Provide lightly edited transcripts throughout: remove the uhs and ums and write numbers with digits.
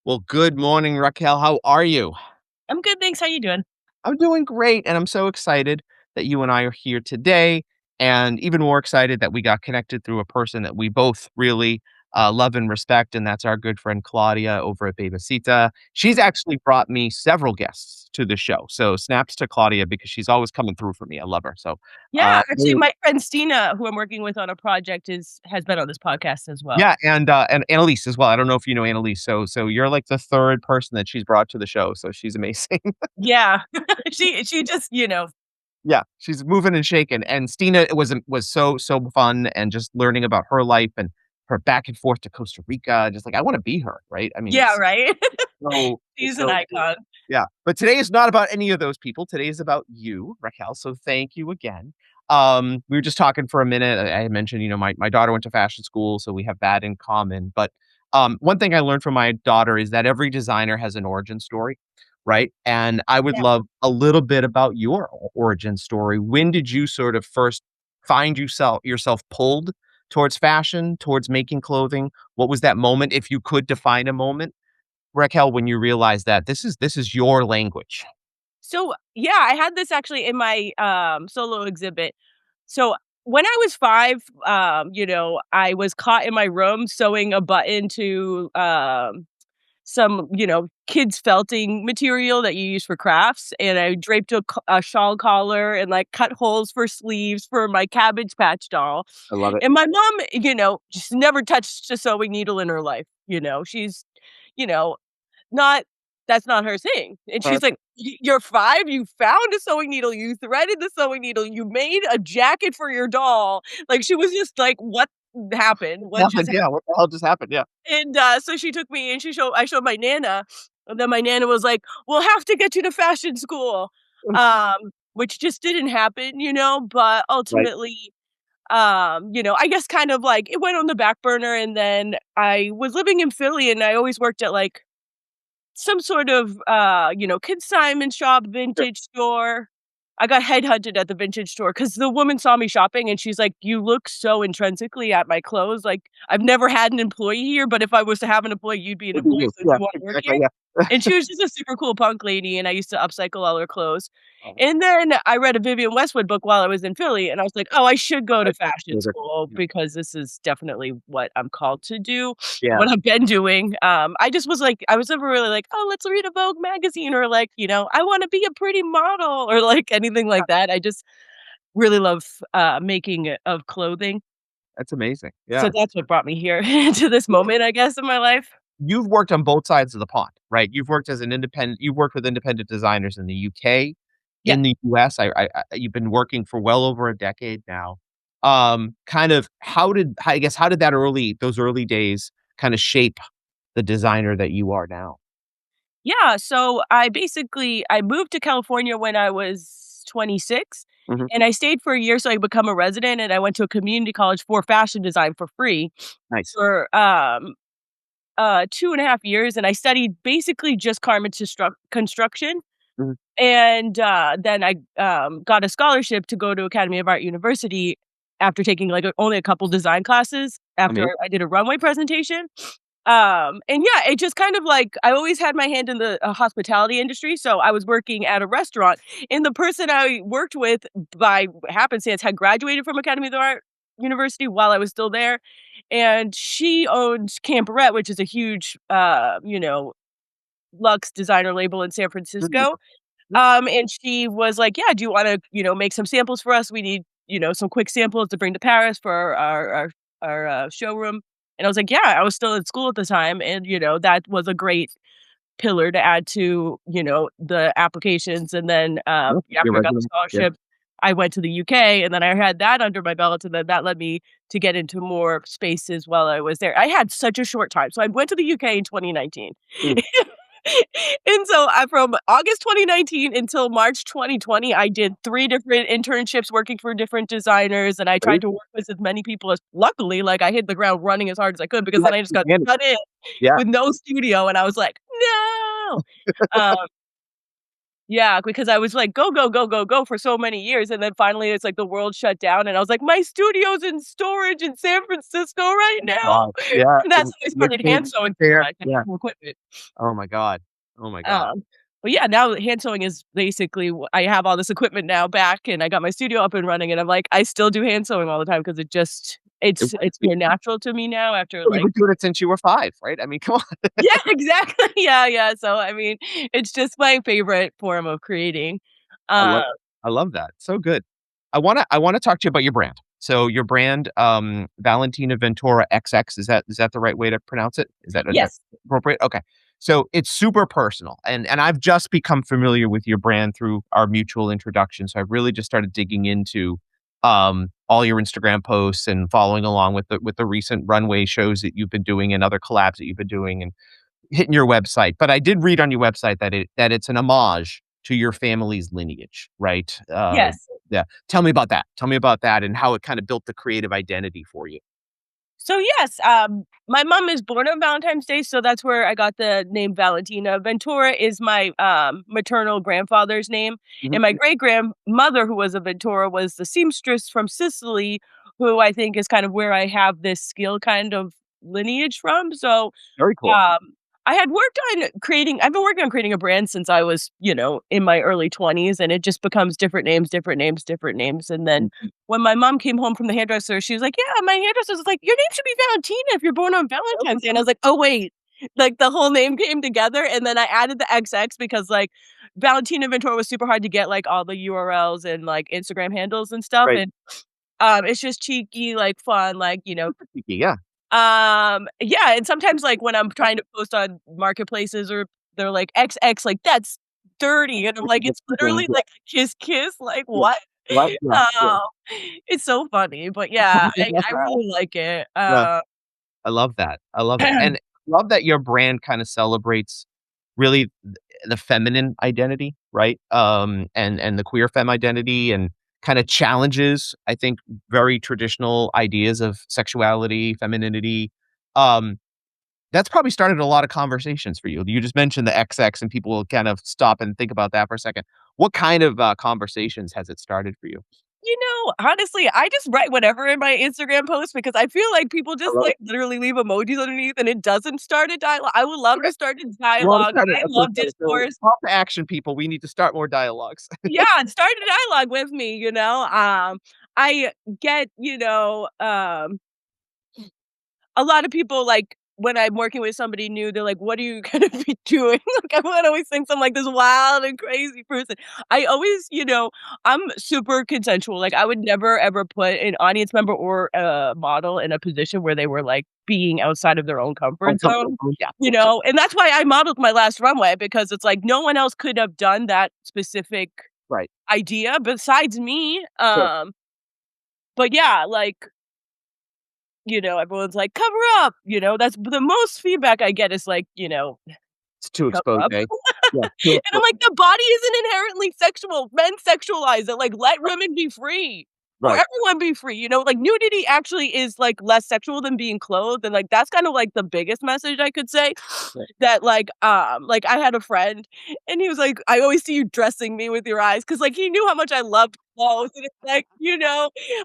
Well, good morning, Raquel. How are you? I'm good, thanks. How you doing? I'm doing great, and I'm so excited that you and I are here today, and even more excited that we got connected through a person that we both really love and respect, and that's our good friend Claudia over at Babasita. She's actually brought me several guests to the show, so snaps to Claudia because she's always coming through for me. I love her. So, Yeah, actually, really- my friend Stina, who I'm working with on a project, is has been on this podcast as well. yeah, and Annalise as well. I don't know if you know Annalise, so you're like the third person that she's brought to the show, so she's amazing. Yeah, she just Yeah, she's moving and shaking, and Stina was so fun and just learning about her life and her back and forth to Costa Rica, just like, I wanna be her, right? I mean, yeah, right. it's She's an so cool. icon. Yeah, but today is not about any of those people, today is about you, Raquel, so thank you again. We were just talking for a minute, I had mentioned, my daughter went to fashion school, so we have that in common, but, one thing I learned from my daughter is that every designer has an origin story, right? And I would Yeah. love a little bit about your origin story. When did you sort of first find yourself pulled towards fashion, towards making clothing? What was that moment, if you could define a moment, Raquel, when you realized that this is your language? So, yeah, I had this actually in my, solo exhibit. So, when I was 5, I was caught in my room sewing a button to, some, kids felting material that you use for crafts, and I draped a shawl collar and, like, cut holes for sleeves for my Cabbage Patch doll, I love it. and my mom, just never touched a sewing needle in her life, she's, you know, not that's not her thing, and Uh, she's like, You're 5, you found a sewing needle, you threaded the sewing needle, you made a jacket for your doll." Like, she was just like, "What happened? What just happened, yeah, what the hell just happened? Yeah. and, so she took me and I showed my nana, and then my nana was like, "We'll have to get you to fashion school." Which just didn't happen, but Right. ultimately, I guess kind of like it went on the back burner, and then I was living in Philly and I always worked at like some sort of, consignment shop, Sure. vintage store. I got headhunted at the vintage store because the woman saw me shopping and she's like, "You look so intrinsically at my clothes, like, I've never had an employee here, but if I was to have an employee, you'd be an Would be employee, you. so do Yeah, you wanna work exactly, here?" yeah. And she was just a super cool punk lady, and I used to upcycle all her clothes. Oh, And then I read a Vivienne Westwood book while I was in Philly, and I was like, "Oh, I should go to right. fashion Those are school yeah. because this is definitely what I'm called to do, Yeah. what I've been doing." I just was like I was never really like, "Oh, let's read a Vogue magazine," or like, "I wanna be a pretty model," or like anything like that. I just really love, making of clothing. That's amazing. So Yeah. that's what brought me here to this Well, moment, I guess, in my life. you've worked on both sides of the pond, right? You've worked with independent designers in the UK, Yeah. in the US. You've been working for well over a decade now. Kind of how did those early days kinda shape the designer that you are now? Yeah, so I moved to California when I was 26, Mhm. and I stayed for a year so I could become a resident, and I went to a community college for fashion design for free Nice. for, 2.5 years, and I studied basically just construction, Mhm. and, then I, got a scholarship to go to Academy of Art University after taking, like, only a couple design classes after Amazing. I did a runway presentation. And yeah, it just kind of like I always had my hand in the, hospitality industry, so I was working at a restaurant, and the person I worked with by happenstance had graduated from Academy of the Art University while I was still there, and she owned Camperette, which is a huge, luxe designer label in San Mhm. Francisco. Yeah. And she was like, "Yeah, do you wanna, make some samples for us? We need, some quick samples to bring to Paris for our showroom." And I was like, "Yeah." I was still in school at the time, and, that was a great pillar to add to, the applications, and then, Yeah. Your after I got the resume. Yeah. scholarship, I went to the UK, and then I had that under my belt, and then that led me to get into more spaces while I was there. I had such a short time, so I went to the UK in 2019. Mm. And so, from August 2019 until March 2020, I did 3 different internships working for different designers, and I tried to Crazy. work with as many people as luckily, like, I hit the ground running as hard as I could because You had then I just to got manage. shut in Yeah. with no studio, and I was like, "No!" Um, Yeah, because I was like, "Go, go, go, go, go," for so many years, and then finally, it's like the world shut down, and I was like, "My studio's in storage in San Francisco right now." God, yeah, And that's and when I you're started hand sitting sewing so there, I had yeah. more equipment. Oh my god. Oh my god. Um, but yeah, now hand sewing is basically I have all this equipment now back, and I got my studio up and running, and I'm like, I still do hand sewing all the time because it just It it's works. more natural to me now after, Well, you've like been doing it since you were 5, right? I mean, come on. yeah, exactly. Yeah, yeah. So, I mean, it's just my favorite form of creating. I Uh, love I love that. So good. I wanna talk to you about your brand. So your brand, Valentina Ventura XX, is that the right way to pronounce it? Is that yes. appropriate? Okay. So it's super personal, and I've just become familiar with your brand through our mutual introduction, so I've really just started digging into, all your Instagram posts and following along with the recent runway shows that you've been doing and other collabs that you've been doing and hitting your website. But I did read on your website that it's an homage to your family's lineage, right? Yes. Yeah. Tell me about that. Tell me about that and how it kind of built the creative identity for you. So, yes, my mom is born on Valentine's Day, so that's where I got the name Valentina. Ventura is my, maternal grandfather's name, Mhm. and my great-grandmother, who was a Ventura, was the seamstress from Sicily, who I think is kind of where I have this skill kind of lineage from. So, Very cool. Um, I had worked on I've been working on creating a brand since I was, in my early 20s, and it just becomes different names, different names, different names, and then Mhm. when my mom came home from the hairdresser, she was like, "Yeah, my hairdresser was like, 'Your name should be Valentina if you're born on Valentine's Day,'" and I was like, "Oh, wait." Like, the whole name came together, and then I added the XX because, like, Valentina Ventura was super hard to get, like, all the URLs and, like, Instagram handles and stuff, Right. and, it's just cheeky, like, fun, like, Yeah. yeah, and sometimes, like, when I'm trying to post on marketplaces or they're like, "XX," like, "That's dirty," and I'm like, "It's literally Yeah. like a kiss kiss," like, Yeah. "What?" Right? Yeah. Yeah. Oh, it's so funny, but yeah, I really like it, Yeah. I love that. I love that. And love that your brand kind of celebrates really the feminine identity, right? And the queer femme identity and kind of challenges, I think, very traditional ideas of sexuality, femininity. Um, that's probably started a lot of conversations for you. You just mentioned the XX, and people will kind of stop and think about that for a second. What kind of conversations has it started for you? Honestly, I just write whatever in my Instagram post because I feel like people I just, love like, it. literally leave emojis underneath, and it doesn't start a dialogue. I would love Okay. to start a You want to dialogue. start it? I Okay, love so discourse. call to action, people. We need to start more dialogues. Yeah, start a dialogue with me, I get, a lot of people, like, when I'm working with somebody new, they're like, "What are you gonna be doing?" Like, everyone always thinks I'm, like, this wild and crazy person. I always I'm super consensual, like, I would never ever put an audience member or a model in a position where they were, like, being outside of their own comfort Uncomfortable. zone, Yeah. and that's why I modeled my last runway because it's like no one else could have done that specific Right. idea besides me, Sure. but yeah, like, everyone's like, "Cover up," that's the most feedback I get is like, It's too "Cover exposed, up." eh? Yeah, too And I'm exposed. like, "The body isn't inherently sexual. Men sexualize it, like, let women be free, or Right. everyone be free," like, nudity actually is, like, less sexual than being clothed, and, like, that's kind of, like, the biggest message I could say Right. that, like, I had a friend, and he was like, "I always see you dressing me with your eyes," because like, he knew how much I loved clothes, and it's like, and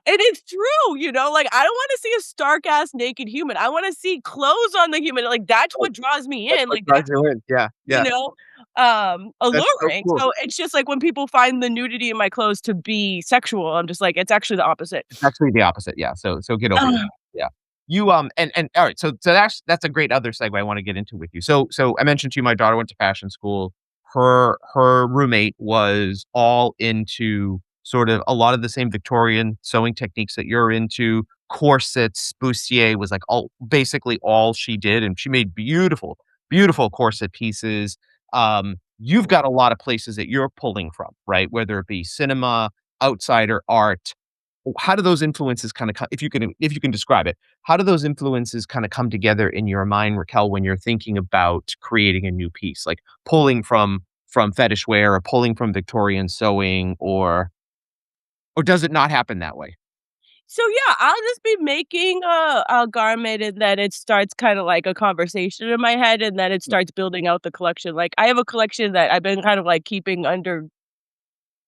it's true, like, I don't wanna see a stark ass naked human, I wanna see clothes on the human, like, that's Right. what draws me That's in, what like, drives that's you in. Yeah, you yeah. know, That's so alluring. cool. So it's just like when people find the nudity in my clothes to be sexual, I'm just like, it's actually the opposite. It's actually the opposite, yeah, so get over that. Yeah. You, and alright, so that's a great other segue I wanna get into with you. So I mentioned to you my daughter went to fashion school. Her roommate was all into sort of a lot of the same Victorian sewing techniques that you're into, corsets, bustier was, like, all basically all she did, and she made beautiful, beautiful corset pieces. You've got a lot of places that you're pulling from, right? Whether it be cinema, outsider art. How do those influences kinda if you can describe it, how do those influences kinda come together in your mind, Raquel, when you're thinking about creating a new piece? Like, pulling from fetish wear or pulling from Victorian sewing or does it not happen that way? So, yeah, I'll just be making a garment, and then it starts kinda like a conversation in my head, and then it starts building out the collection. Like, I have a collection that I've been kind of, like, keeping under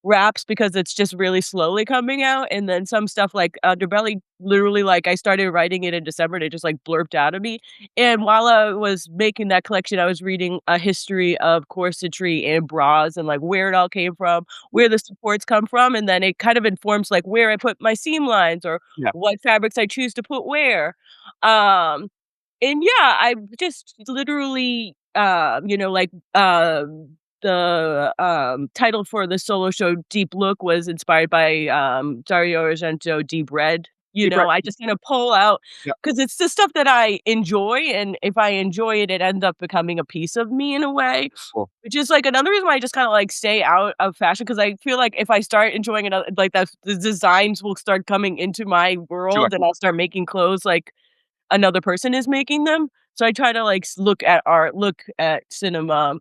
wraps because it's just really slowly coming out, and then some stuff like Underbelly, literally, like, I started writing it in December, and it just, like, blurped out of me, and while I was making that collection, I was reading a history of corsetry and bras and, like, where it all came from, where the supports come from, and then it kind of informs, like, where I put my seam lines or Yeah. what fabrics I choose to put where. Um, and yeah, I just literally, the title for the solo show, Deep Look, was inspired by, Dario Argento, Deep Red. You Deep know, breath. I just kinda pull out Yeah. because it's the stuff that I enjoy, and if I enjoy it, it ends up becoming a piece of me in a way, Cool. which is, like, another reason why I just kinda, like, stay out of fashion because I feel like if I start enjoying it, like, the designs will start coming into my Sure. world, and I'll start making clothes like another person is making them. So I try to, like, look at art, look at cinema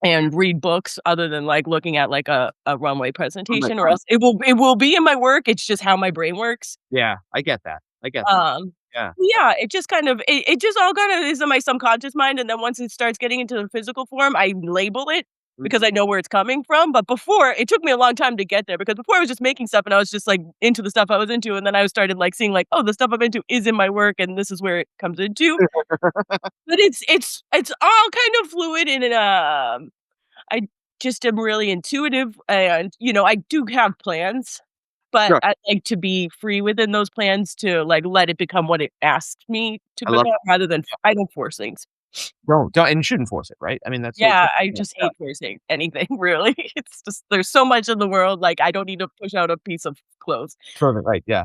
and read books other than, like, looking at, like, a runway I'm like, presentation or else it will be in my work, it's just how my brain works. yeah, I get that. I get that. Um, Yeah. yeah, it just kind of it just all kinda is in my subconscious mind, and then once it starts getting into the physical form, I label it Mm. because I know where it's coming from, but before, it took me a long time to get there because before I was just making stuff and I was just, like, into the stuff I was into, and then I started, like, seeing, like, "Oh, the stuff I'm into is in my work, and this is where it comes into." But it's all kind of fluid and I just am really intuitive and, I do have plans, but Sure. I like to be free within those plans to, like, let it become what it asks me to I love become rather than I don't force things. don't and you shouldn't force it, right? I mean, that's so Yeah, true. I Yeah, just yeah. hate forcing anything, really. It's just there's so much in the world, like, I don't need to push out a piece of clothes. Perfect, right, yeah.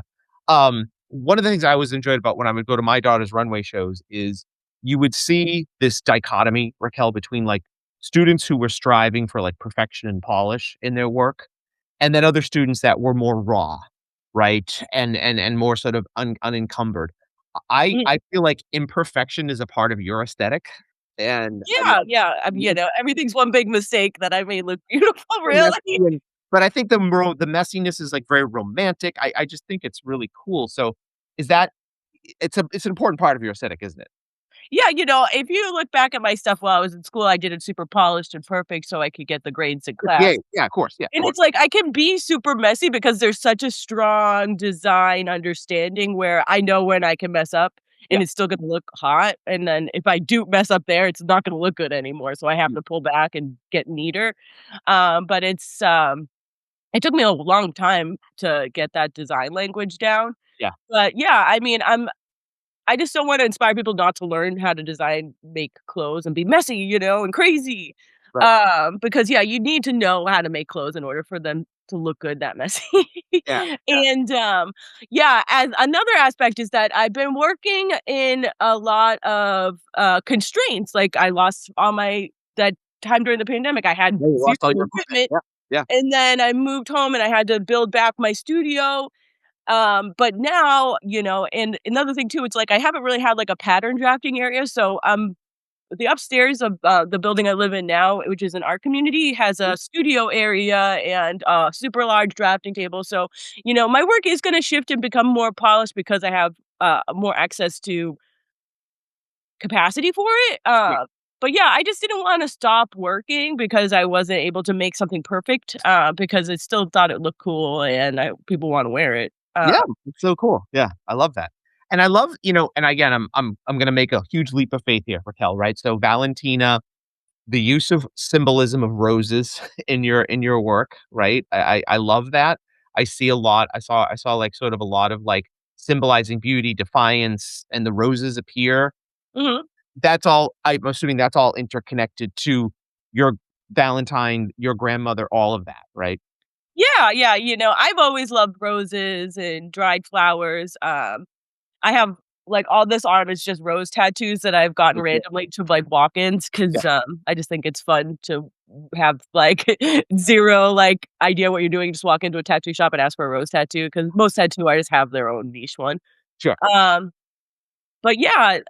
One of the things I always enjoyed about when I would go to my daughter's runway shows is you would see this dichotomy, Raquel, between, like, students who were striving for, like, perfection and polish in their work, and then other students that were more raw, right? And more sort of unencumbered. Mhm. I feel like imperfection is a part of your aesthetic, and I Yeah, yeah, love everything's one big mistake that I made look beautiful, the messy really. and but I think the messiness is, like, very romantic. I just think it's really cool. So, is that it's an important part of your aesthetic, isn't it? Yeah, if you look back at my stuff while I was in school, I did it super polished and perfect so I could get the grades in Yeah, class. yeah, of course, yeah, of And course. it's like I can be super messy because there's such a strong design understanding where I know when I can mess up Yeah, and it's still gonna look hot, and then if I do mess up there, it's not gonna look good anymore, so I have mm, to pull back and get neater. But it took me a long time to get that design language down. yeah, But yeah, I mean, I just don't wanna inspire people not to learn how to design, make clothes, and be messy, and crazy. right. Because, yeah, you need to know how to make clothes in order for them to look good that messy. Yeah, yeah, And, yeah, as another aspect is that I've been working in a lot of, constraints, like, I lost all my that time during the pandemic, I had yeah, you 0 lost all your equipment. equipment, Yeah, yeah, and then I moved home, and I had to build back my studio, but now, and another thing too, it's like I haven't really had like a pattern drafting area. So the upstairs of the building I live in now, which is an art community, has mm, a studio area and a super large drafting table. So, my work is gonna shift and become more polished because I have more access to capacity for it. yeah. But yeah, I just didn't want to stop working because I wasn't able to make something perfect, because I still thought it looked cool and people want to wear it. Yeah, it's so cool. Yeah, I love that. And I love, and again, I'm gonna make a huge leap of faith here, Raquel, right? So Valentina, the use of symbolism of roses in your work, right? I love that. I see a lot. I saw like sort of a lot of like symbolizing beauty, defiance, and the roses appear. Mhm. That's all I'm assuming that's all interconnected to your Valentine, your grandmother, all of that, right? Yeah, yeah, I've always loved roses and dried flowers. I have like all this art is just rose tattoos that I've gotten Okay. randomly to like walk-ins Yeah, because I just think it's fun to have like 0 like idea what you're doing. Just walk into a tattoo shop and ask for a rose tattoo because most tattoo artists have their own niche one. sure. Um, but yeah,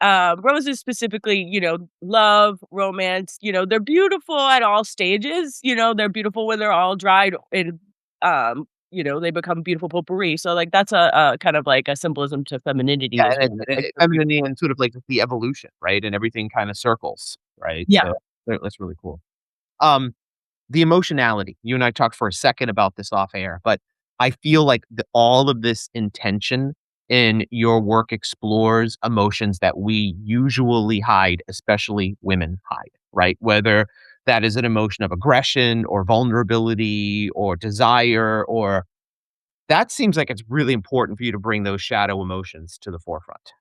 roses specifically, love, romance, they're beautiful at all stages. They're beautiful when they're all dried and they become beautiful potpourri. So, like, that's a kind of like a symbolism to femininity Yeah, as well. Like, femininity and sort of like the evolution, right? And everything kinda circles, right? yeah. So, that's really cool. Um, the emotionality, you and I talked for a second about this off air, but I feel like all of this intention in your work explores emotions that we usually hide, especially women hide, right? Whether that is an emotion of aggression or vulnerability or desire, or that seems like it's really important for you to bring those shadow emotions to the forefront.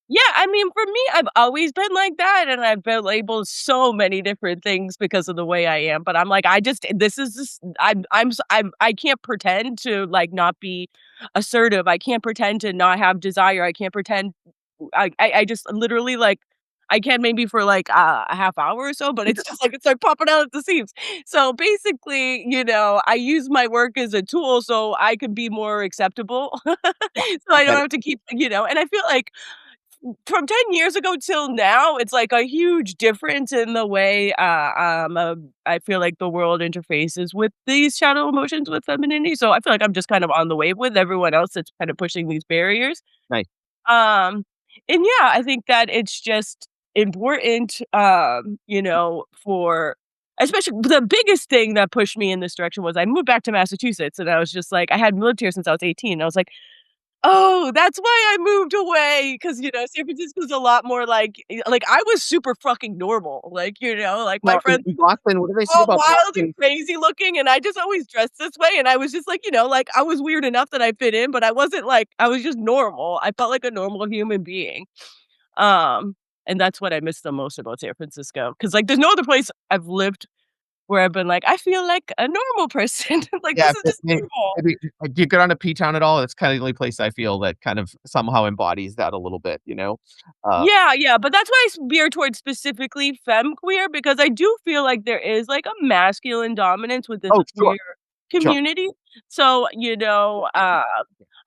Yeah, I mean, for me, I've always been like that, and I've been labeled so many different things because of the way I am, but I'm like, I just this is just I can't pretend to, like, not be assertive. I can't pretend to not have desire. I can't pretend I just literally, like, I can maybe for, like, a half hour or so, but it's just like it's, like, popping out at the seams. So, basically, I use my work as a tool so I can be more acceptable. Yeah, So I I get don't it. have to keep and I feel like from 10 years ago till now, it's like a huge difference in the way, I feel like the world interfaces with these shadow emotions with femininity, so I feel like I'm just kind of on the wave with everyone else that's kind of pushing these barriers. Nice. Um, and yeah, I think that it's just important, for especially the biggest thing that pushed me in this direction was I moved back to Massachusetts, and I was just like I hadn't lived here since I was 18, and I was like, "Oh, that's why I moved away," 'cause, San Francisco's a lot more like, I was super fucking normal, like, like, my Now friends in Boston, what do they say all about wild and Boston? crazy looking, and I just always dressed this way, and I was just like, like, I was weird enough that I fit in, but I wasn't like I was just normal. I felt like a normal human being. Um, and that's what I miss the most about San Francisco, 'cause, like, there's no other place I've lived where I've been like, "I feel like a normal person." Like, Yeah, this is just normal. maybe do you go down to P-Town at all? It's kinda the only place I feel that kind of somehow embodies that a little bit, you know? Uh, Yeah, yeah, but that's why I veer towards specifically femme queer because I do feel like there is, like, a masculine dominance with this oh, queer sure, sure. community. So, I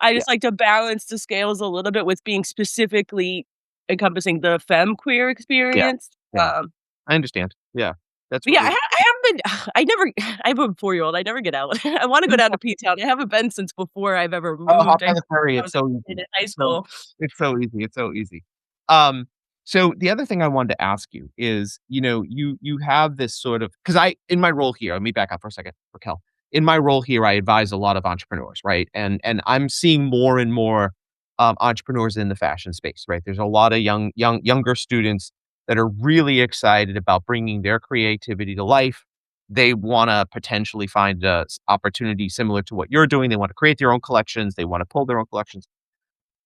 Yeah, just like to balance the scales a little bit with being specifically encompassing the femme queer yeah, experience. yeah. I understand. Yeah, that's But yeah, really I haven't been I never I have a 4-year-old, I never get out. I wanna go down to P-Town. I haven't been since before I've ever oh, moved. hop I on the ferry, I it's was so a kid easy. in high So school. it's so easy, it's so easy. Um, so the other thing I wanted to ask you is, you have this sort of, because in my role here, let me back up for a second, Raquel. In my role here, I advise a lot of entrepreneurs, right? And I'm seeing more and more, entrepreneurs in the fashion space, right? There's a lot of younger students that are really excited about bringing their creativity to life. They wanna potentially find a opportunity similar to what you're doing. They want to create their own collections. They wanna pull their own collections.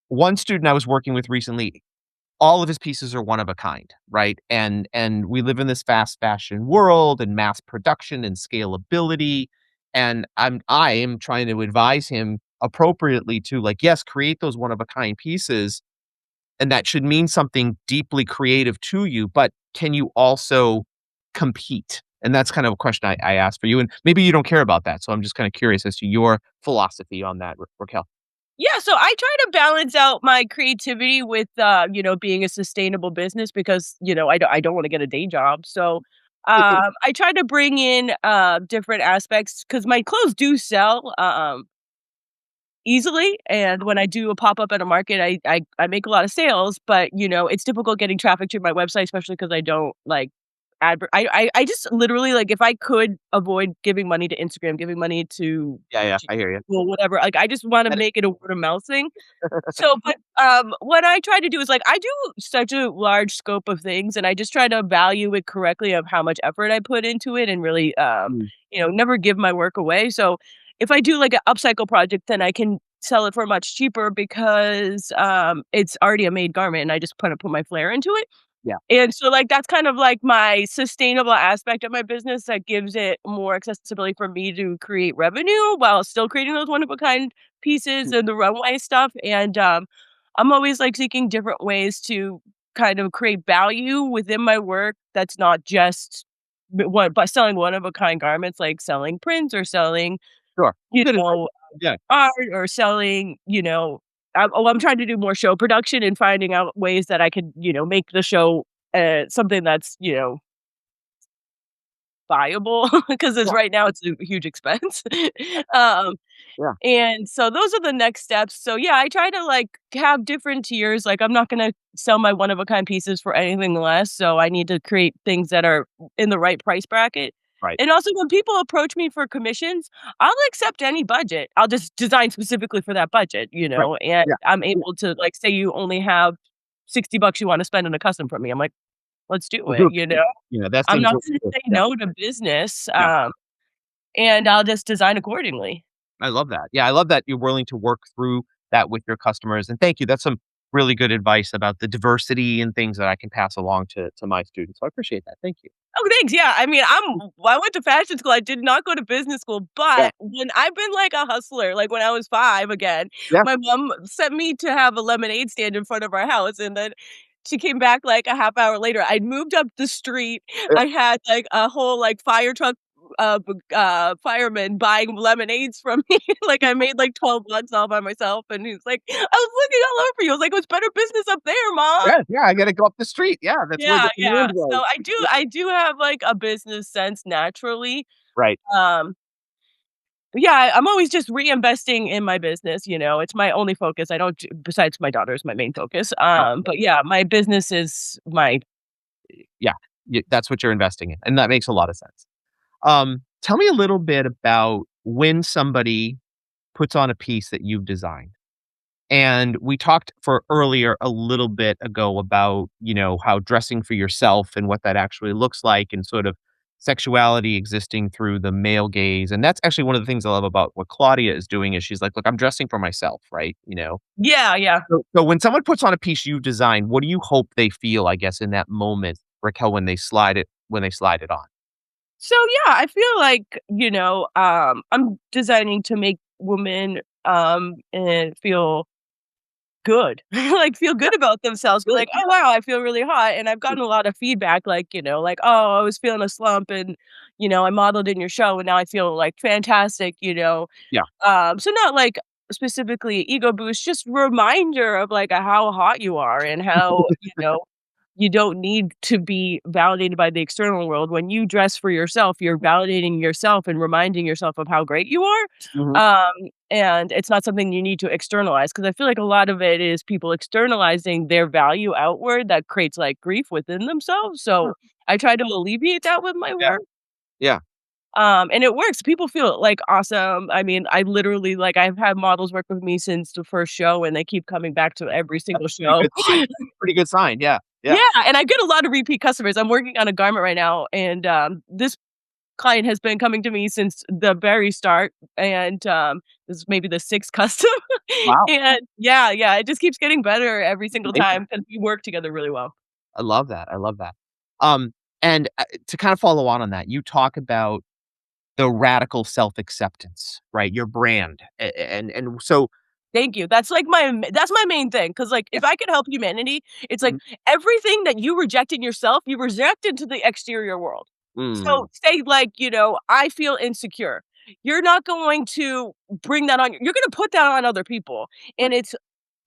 One student I was working with recently, all of his pieces are one of a kind, right? And we live in this fast fashion world and mass production and scalability. And I am trying to advise him appropriately to, like, yes, create those one of a kind pieces, and that should mean something deeply creative to you, but can you also compete? And that's kind of a question I asked for you. And maybe you don't care about that. So I'm just kind of curious as to your philosophy on that, Raquel. Yeah, so I try to balance out my creativity with, being a sustainable business because, I don't wanna get a day job, so, I try to bring in, different aspects because my clothes do sell, easily, and when I do a pop-up at a market, I make a lot of sales, but, it's difficult getting traffic to my website, especially because I don't, like, I just literally, like, if I could avoid giving money to Instagram, giving money Yeah, yeah, to I hear you. well, whatever, like, I just wanna Get it. make it a word of mouth thing. So, but, what I try to do is, like, I do such a large scope of things, and I just try to value it correctly of how much effort I put into it and really, Mm, never give my work away. So, if I do, like, an upcycle project, then I can sell it for much cheaper because, it's already a made garment and I just kinda put my flair into it. yeah. And so, like, that's kind of like my sustainable aspect of my business that gives it more accessibility for me to create revenue while still creating those one of a kind pieces Mm, and the runway stuff, and, I'm always, like, seeking different ways to kind of create value within my work that's not just but selling one of a kind garments, like selling prints or selling, sure. you Good advice. know, Yeah. art or selling, I'm trying to do more show production and finding out ways that I could, make the show, something that's, viable because it's Yeah, right now it's a huge expense. right. Um, Yeah, and so those are the next steps. So yeah, I try to like have different tiers. Like I'm not gonna sell my one of a kind pieces for anything less. So I need to create things that are in the right price bracket. right, And also when people approach me for commissions, I'll accept any budget. I'll just design specifically for that budget, right. and Yeah. I'm Yeah. able to like say you only have $60 you want to spend on a custom from me. I'm like, let's do Well, it, good for you. That I'm seems not really gonna good. say Yeah, no to business. yeah. And I'll just design accordingly. I love that. Yeah, I love that you're willing to work through that with your customers, and thank you. That's some really good advice about the diversity and things that I can pass along to my students. So I appreciate that. Thank you. Oh, thanks. Yeah, I mean, I went to fashion school. I did not go to business school, Yeah, but when I've been like a hustler, like when I was 5 again, yeah, my mom sent me to have a lemonade stand in front of our house, and then she came back like a half hour later. I'd moved up the street. yeah. I had like a whole like fire truck fireman buying lemonades from me. Like I made like 12 bucks all by myself, and he was like, "I was looking all over you." I was like, "It was better business up there, mom." Yeah, yeah, I gotta go up the street. Yeah, that's where Yeah, the yeah. demand was. So I do have, like, a business sense naturally. Right. Um, but yeah, I'm always just reinvesting in my business, it's my only focus. I don't do besides my daughter is my main focus. Yeah, But yeah, my business is my yeah. That's what you're investing in, and that makes a lot of sense. Tell me a little bit about when somebody puts on a piece that you've designed. And we talked for earlier a little bit ago about, how dressing for yourself and what that actually looks like and sort of sexuality existing through the male gaze. And that's actually one of the things I love about what Claudia is doing is she's like, look, I'm dressing for myself, right? Yeah, yeah. So when someone puts on a piece you've designed, what do you hope they feel, I guess, in that moment, Raquel, when they slide it on? So yeah, I feel like, I'm designing to make women, and feel good, like, feel good about themselves, be Good. like, "Oh, wow, I feel really hot," and I've gotten a lot of feedback, like, like, "Oh, I was feeling a slump and, I modeled in your show and now I feel, like, fantastic," Yeah. So not, like, specifically ego boost, just reminder of, like, how hot you are and how, you don't need to be validated by the external world. When you dress for yourself, you're validating yourself and reminding yourself of how great you are. Mhm. And it's not something you need to externalize because I feel like a lot of it is people externalizing their value outward that creates like grief within themselves. Sure. So I try to alleviate that with my Yeah. work. Yeah. And it works. People feel like awesome. I mean, I literally like I've had models work with me since the first show and they keep coming back to every That's single a pretty show. good sign. Pretty good sign. Yeah. Yeah, Yeah. and I get a lot of repeat customers. I'm working on a garment right now, and, this client has been coming to me since the very start, and, this is maybe the 6th custom, Wow. and yeah, yeah, it just keeps getting better every single Amazing. time because we work together really well. I love that. I love that. And to kind of follow on that, you talk about the radical self-acceptance, right? Your brand. And so Thank you. That's my main thing. Because like, yeah. if I could help humanity, it's like Mhm. everything that you reject in yourself, you reject into the exterior world. Mm. So, say, like, I feel insecure. You're not going to bring that on you're gonna put that on other people, and it's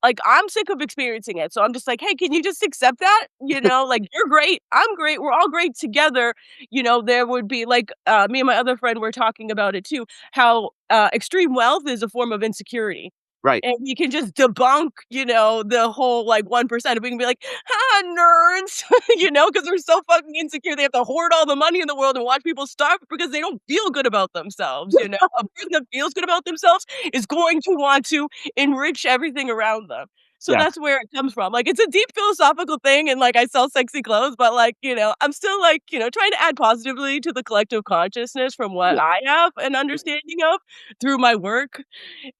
like, I'm sick of experiencing it, so I'm just like, "Hey, can you just accept that?" Like, "You're great, I'm great, we're all great together." There would be, like, me and my other friend were talking about it too, how, extreme wealth is a form of insecurity. Right. And we can just debunk, the whole, like, 1%, and we can be like, "Ha, nerds," because 'cause they're so fucking insecure, they have to hoard all the money in the world and watch people starve because they don't feel good about themselves. A person that feels good about themselves is going to want to enrich everything around them. So Yes. that's where it comes from. Like, it's a deep philosophical thing, and, like, I sell sexy clothes, but, like, I'm still, like, trying to add positively to the collective consciousness from what Yeah. I have an understanding of through my work.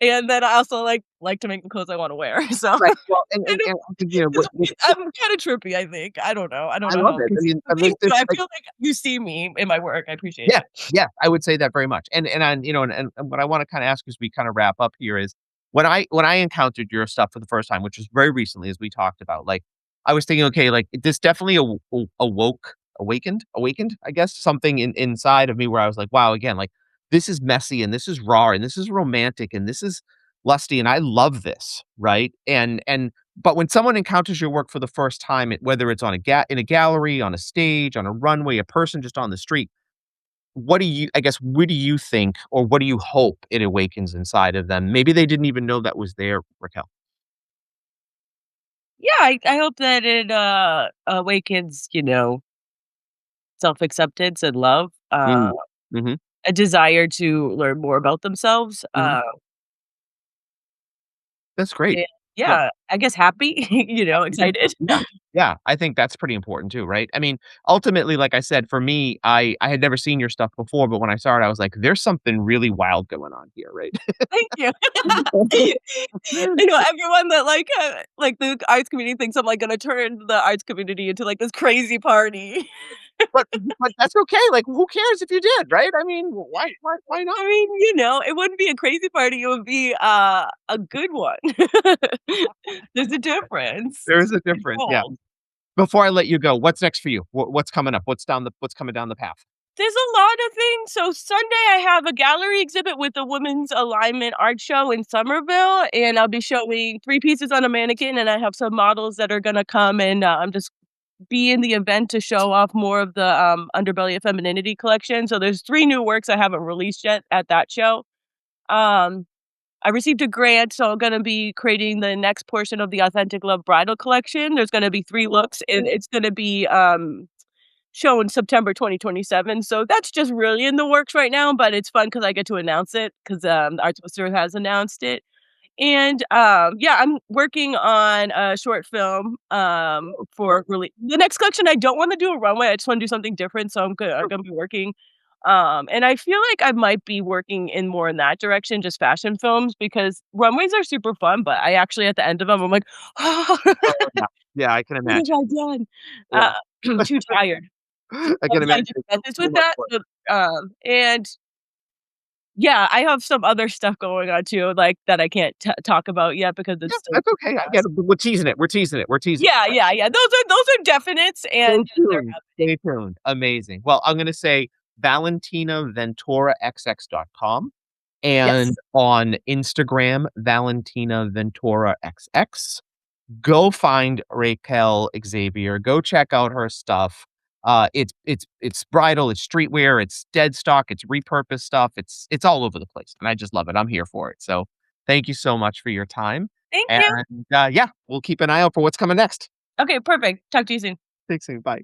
And then I also like to make the clothes I wanna wear, so Right. Well, and I and don't and I think, what I'm kinda trippy, I think. I don't know. I don't I know love how it. I people mean, thank this you. I like feel like you see me in my work. I appreciate yeah, it. yeah, I would say that very much. And what I wanna kinda ask as we kinda wrap up here is when I encountered your stuff for the first time, which was very recently as we talked about, like, I was thinking, okay, like, this definitely awakened, I guess, something inside of me where I was like, "Wow," again, like, "This is messy, and this is raw, and this is romantic, and this is lusty, and I love this," right? But when someone encounters your work for the first time, whether it's on in a gallery, on a stage, on a runway, a person just on the street, what do you I guess, what do you think or what do you hope it awakens inside of them? Maybe they didn't even know that was there, Raquel. Yeah, I hope that it, awakens, self-acceptance and love, Mm. Mhm, a desire to learn more about themselves, mhm. That's great. and Yeah. yeah, I guess happy, excited. Yeah. Yeah, I think that's pretty important too, right? I mean, ultimately, like I said, for me, I had never seen your stuff before, but when I saw it, I was like, "There's something really wild going on here," right? Thank you. I know everyone that, like, the arts community thinks I'm, like, gonna turn the arts community into, like, this crazy party. But that's okay, like, who cares if you did, right? I mean, why not? I mean, it wouldn't be a crazy party, it would be, a good one. There's a difference. There is a It's difference, yeah. bold. Before I let you go, what's next for you? What's coming up? What's coming down the path? There's a lot of things. So Sunday, I have a gallery exhibit with the Women's Alignment Art Show in Somerville, and I'll be showing 3 pieces on a mannequin, and I have some models that are gonna come and, just be in the event to show off more of the, Underbelly of Femininity collection. So there's 3 new works I haven't released yet at that show. Um, I received a grant, so I'm gonna be creating the next portion of the Authentic Love Bridal collection. There's gonna be 3 looks, and it's gonna be, show in September 2027, so that's just really in the works right now, but it's fun because I get to announce it 'cause, the arts minister has announced it, and, yeah, I'm working on a short film, for really the next collection, I don't wanna do a runway, I just wanna do something different, so I'm gonna be working, and I feel like I might be working in more in that direction, just fashion films, because runways are super fun, but I actually at the end of them, I'm like, Oh, yeah. Yeah, I can "What have imagine. I done?" Yeah. Too tired. I I'm can trying imagine to it's methods so with much that, work. but, and yeah, I have some other stuff going on too, like, that I can't talk about yet because Yeah, it's still that's okay, I get it, we're teasing it, we're teasing it, we're teasing it. yeah, yeah, yeah, those are definites, and Stay yes, they're tuned, happening. stay tuned. Amazing. Well, I'm gonna say Valentina Ventura XX.com and Yes. on Instagram, Valentina Ventura XX. Go find Racheal Xavier, go check out her stuff. It's bridal, it's streetwear, it's dead stock, it's repurposed stuff, it's all over the place, and I just love it. I'm here for it. So, thank you so much for your time, Thank you. and, yeah, we'll keep an eye out for what's coming next. Okay, perfect. Talk to you soon. Thanks soon, bye.